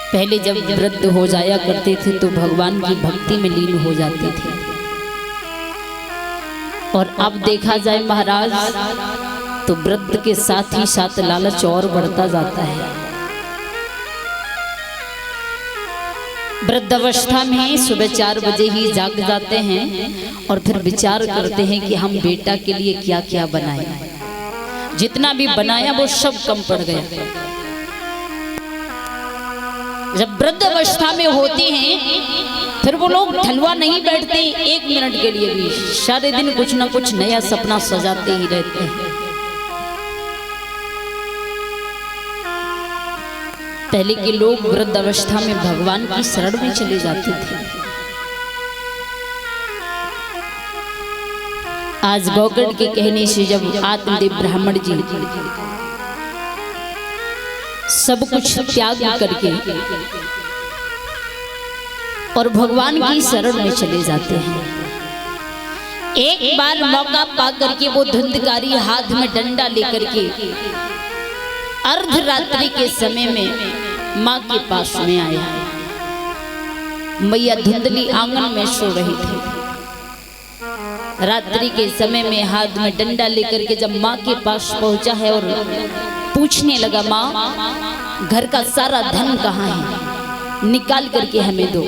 पहले जब वृद्ध हो जाया करते थे तो भगवान की भक्ति में लीन हो जाते थे, और अब देखा जाए महाराज तो वृद्ध के साथ ही साथ लालच और बढ़ता जाता है। वृद्ध अवस्था में सुबह 4 बजे ही जाग जाते हैं और फिर विचार करते हैं कि हम बेटा के लिए क्या क्या बनाए। जितना भी बनाया वो सब कम पड़ गया। जब वृद्ध अवस्था में होते हैं फिर वो लोग ढलवा नहीं बैठते 1 मिनट के लिए भी, सारे दिन कुछ ना कुछ नया सपना सजाते ही रहते हैं। पहले के लोग वृद्ध अवस्था में भगवान की शरण में चले जाते थे। आज गौकर्ण के कहने से जब आत्मदेव ब्राह्मण जी सब कुछ त्याग करके और भगवान की शरण में चले जाते हैं, एक बार मौका पा करके वो धुंधकारी हाथ में डंडा लेकर के अर्धरात्रि के समय में माँ के पास में आया। मैया धुंधली आंगन में सो रही थी। रात्रि के समय में हाथ में डंडा लेकर के जब माँ के पास पहुंचा है और पूछने लगा, माँ घर का सारा धन कहाँ है, निकाल करके हमें दो।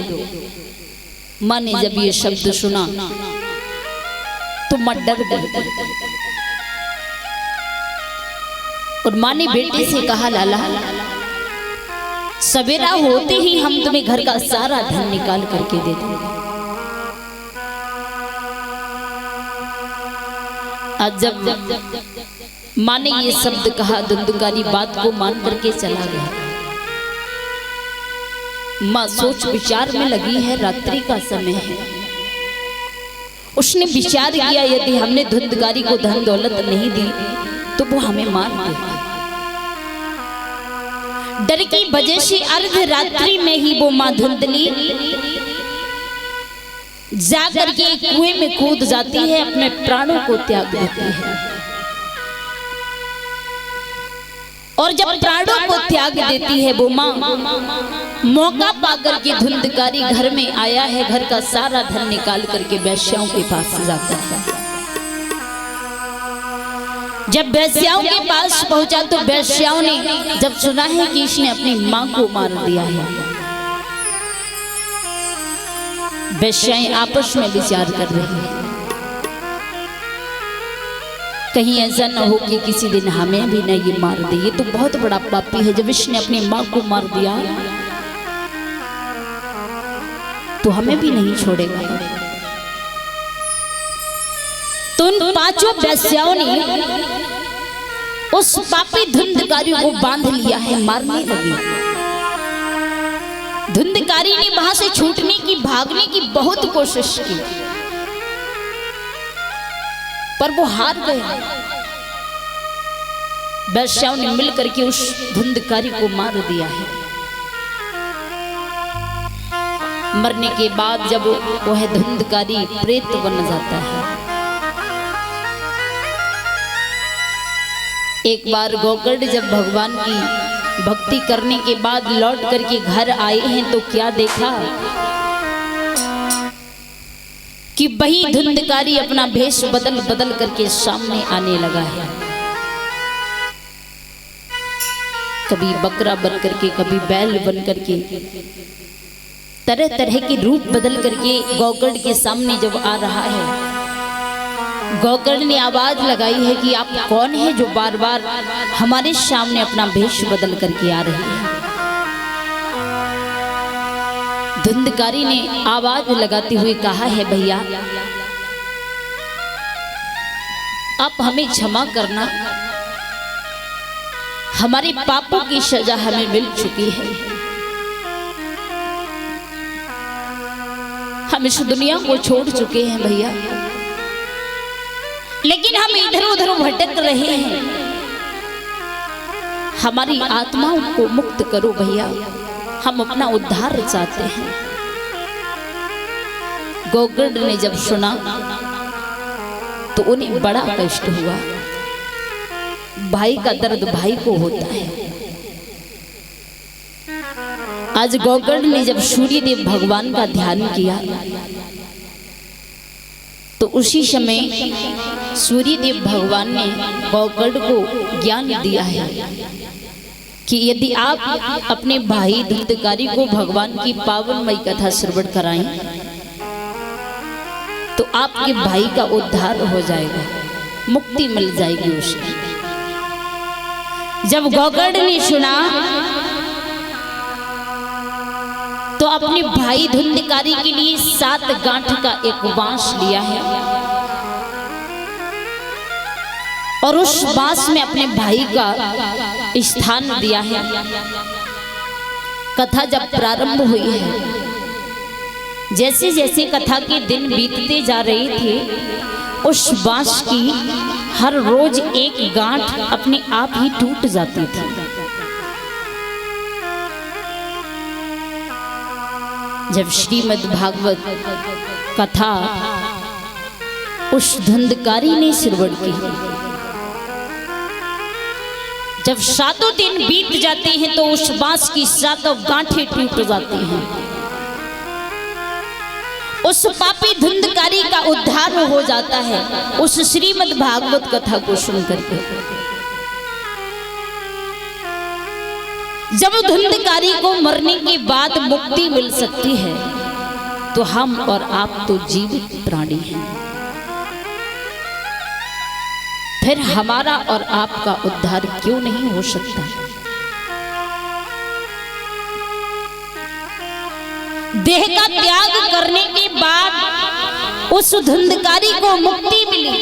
माँ ने जब ये शब्द सुना तो माँ डर गई और माँ ने बेटे से कहा, लाला सवेरा होते ही हम तुम्हें घर का सारा धन निकाल करके दे देंगे। आज जब माँ ने ये शब्द कहा, धुंधकारी बात को मान करके चला गया। माँ सोच विचार में लगी है, रात्रि का समय है। उसने विचार किया यदि हमने धुंधकारी को धन दौलत नहीं दी तो वो हमें मार दे। डर की वजह से अर्धरात्रि में ही वो माँ धुंधली जाकर के कुएं में कूद जाती है, अपने प्राणों को त्याग देती है। और जब प्राणों को त्याग देती है वो माँ, मौका पाकर के धुंधकारी घर में आया है, घर का सारा धन निकाल करके वैश्याओं के पास जाता है। जब वैश्याओं के पास पहुंचा तो वैश्याओं ने जब सुना है कि इसने अपनी माँ को मार दिया है, वैश्याएं आपस में विचार कर रही हैं, कहीं ऐसा न हो कि किसी दिन हमें भी न ये मार दे। ये तो बहुत बड़ा पापी है, जब इसने अपनी माँ को मार दिया तो हमें भी नहीं छोड़ेगा। तो उन 5 वैश्याओं ने उस पापी धुंधकारी को बांध लिया है, मारने लगी। धुंधकारी ने वहां से छूटने की, भागने की बहुत कोशिश की पर वो हार गया। वैश्याओं ने मिलकर के उस धुंधकारी को मार दिया है। मरने के बाद जब वह धुंधकारी प्रेत बन जाता है, एक बार गौकर्ण जब भगवान की भक्ति करने के बाद लौट करके घर आए हैं तो क्या देखा कि वही धुंधकारी अपना भेष बदल बदल करके सामने आने लगा है। कभी बकरा बन करके, कभी बैल बन करके, तरह तरह के रूप बदल करके गौकर्ण के सामने जब आ रहा है, गौकर्ण ने आवाज लगाई है कि आप कौन है जो बार बार हमारे सामने अपना भेष बदल करके आ रही है। धुंधकारी ने आवाज लगाते हुए कहा है, भैया आप हमें क्षमा करना, हमारे पापों की सजा हमें मिल चुकी है। हम इस दुनिया को छोड़ चुके हैं भैया, लेकिन हम इधर उधर भटक रहे हैं। हमारी आत्माओं को मुक्त करो भैया, हम अपना उद्धार चाहते हैं। गौकर्ण ने जब सुना तो उन्हें बड़ा कष्ट हुआ। भाई का दर्द भाई को होता है। आज गौकर्ण ने जब सूर्यदेव भगवान का ध्यान किया तो उसी समय सूर्यदेव भगवान ने गौकर्ण को ज्ञान दिया है कि यदि आप अपने भाई धुंधकारी को भगवान की पावनमयी कथा श्रवण कराएं तो आपके भाई का उद्धार हो जाएगा, मुक्ति मिल जाएगी उसे। जब गौकर्ण ने सुना तो अपने भाई धुंधकारी के लिए 7 गांठ का एक बांस लिया है और उस बांस में अपने भाई का स्थान दिया है। कथा जब प्रारंभ हुई है, जैसे जैसे कथा के दिन बीतते जा रहे थे उस बांस की हर रोज एक गांठ अपने आप ही टूट जाती थी। जब श्रीमद् भागवत कथा उस धुंधकारी ने श्रवण की, जब 7 दिन बीत जाते हैं तो उस बांस की 7 गांठें टूट जाती हैं। उस पापी धुंधकारी का उद्धार हो जाता है उस श्रीमद् भागवत कथा को सुनकर के। जब धुंधकारी को मरने के बाद मुक्ति मिल सकती है तो हम और आप तो जीवित प्राणी हैं, फिर हमारा और आपका उद्धार क्यों नहीं हो सकता? देह का त्याग करने के बाद उस धुंधकारी को मुक्ति मिली।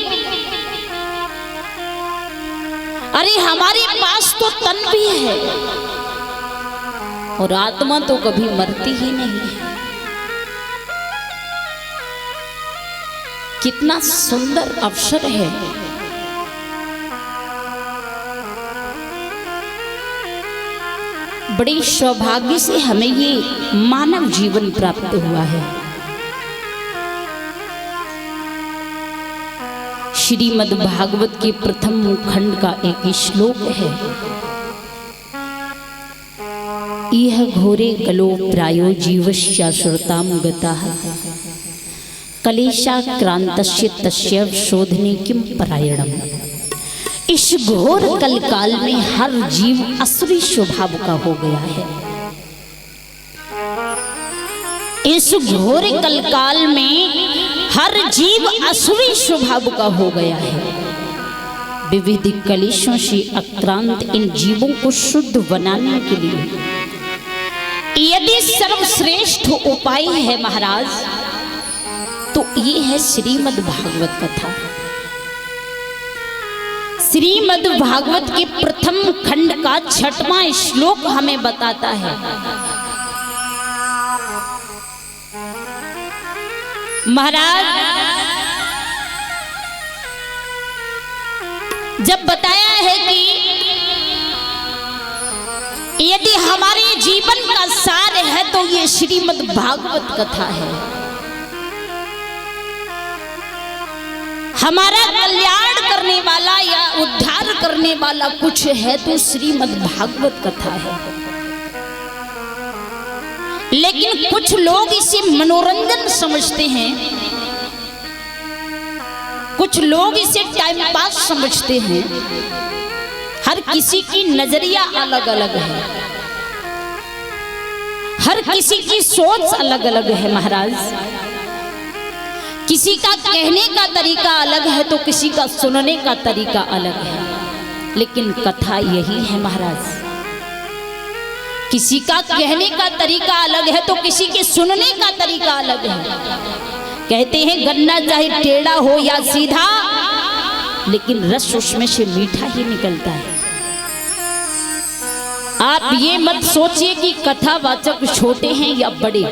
अरे हमारे पास तो तन भी है और आत्मा तो कभी मरती ही नहीं है। कितना सुंदर अवसर है। बड़े सौभाग्य से हमें ये मानव जीवन प्राप्त हुआ है। श्रीमद् भागवत के प्रथम खंड का एक श्लोक है, इह घोरे कलो प्रायो जीवस्य श्रुताम गताः कलेशाक्रांतस्य तस्य शोधने किम परायणम। इस घोर कल काल में हर जीव असुरी स्वभाव का हो गया है। इस घोर कल काल में हर जीव असुरी स्वभाव का हो गया है। विविध कलेशों से आक्रांत इन जीवों को शुद्ध बनाने के लिए यदि सर्वश्रेष्ठ उपाय है महाराज तो ये है श्रीमद् भागवत कथा। श्रीमद् भागवत के प्रथम खंड का 6वां श्लोक हमें बताता है, महाराज जब बताया है कि यदि हमारे जीवन का सार है तो ये श्रीमद् भागवत कथा है। हमारा कल्याण करने वाला या उद्धार करने वाला कुछ है तो श्रीमद् भागवत कथा है। लेकिन कुछ लोग इसे मनोरंजन समझते हैं, कुछ लोग इसे टाइम पास समझते हैं। हर किसी की नजरिया अलग अलग है, हर किसी की सोच अलग अलग है महाराज। किसी का कहने का तरीका अलग है तो किसी का सुनने का तरीका अलग है। लेकिन कथा यही है महाराज, किसी का कहने का तरीका अलग है तो किसी के सुनने का तरीका अलग है। कहते हैं गन्ना चाहे टेढ़ा हो या सीधा, लेकिन रस उसमें से मीठा ही निकलता है। आप ये मत सोचिए कि कथावाचक छोटे हैं या बड़े,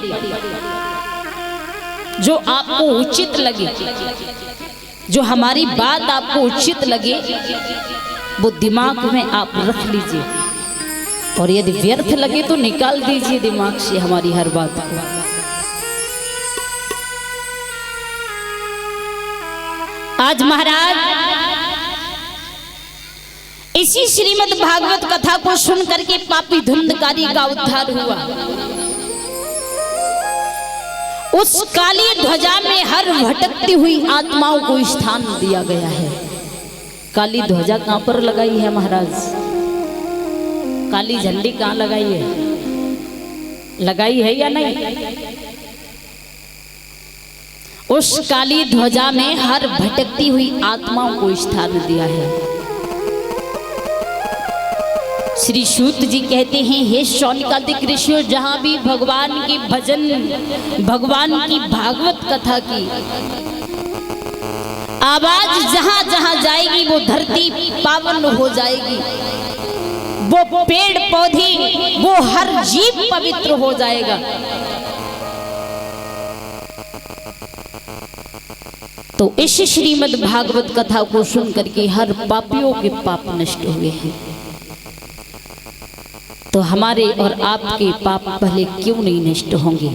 जो आपको उचित लगे, जो हमारी बात आपको उचित लगे वो दिमाग में आप रख लीजिए, और यदि व्यर्थ लगे तो निकाल दीजिए दिमाग से हमारी हर बात को। आज महाराज इसी श्रीमद् भागवत कथा को सुन करके पापी धुंधकारी का उद्धार हुआ। उस काली ध्वजा में हर भटकती हुई आत्माओं को स्थान दिया गया है। काली ध्वजा कहां पर लगाई है महाराज? काली झंडी कहां लगाई है? लगाई है या नहीं? उस काली ध्वजा में हर भटकती हुई आत्माओं को स्थान दिया है। श्री सूत जी कहते हैं, हे शौनकादिक ऋषियों, जहां भी भगवान की भजन, भगवान की भागवत कथा की आवाज जहां जहां जाएगी वो धरती पावन हो जाएगी, वो पेड़ पौधे, वो हर जीव पवित्र हो जाएगा। तो इस श्रीमद् भागवत कथा को सुन करके हर पापियों के पाप नष्ट हुए हैं। तो हमारे और आपके पाप पहले क्यों नहीं नष्ट होंगे?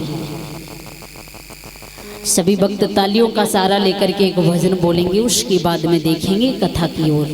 सभी भक्त तालियों का सहारा लेकर के एक भजन बोलेंगे, उसके बाद में देखेंगे कथा की ओर।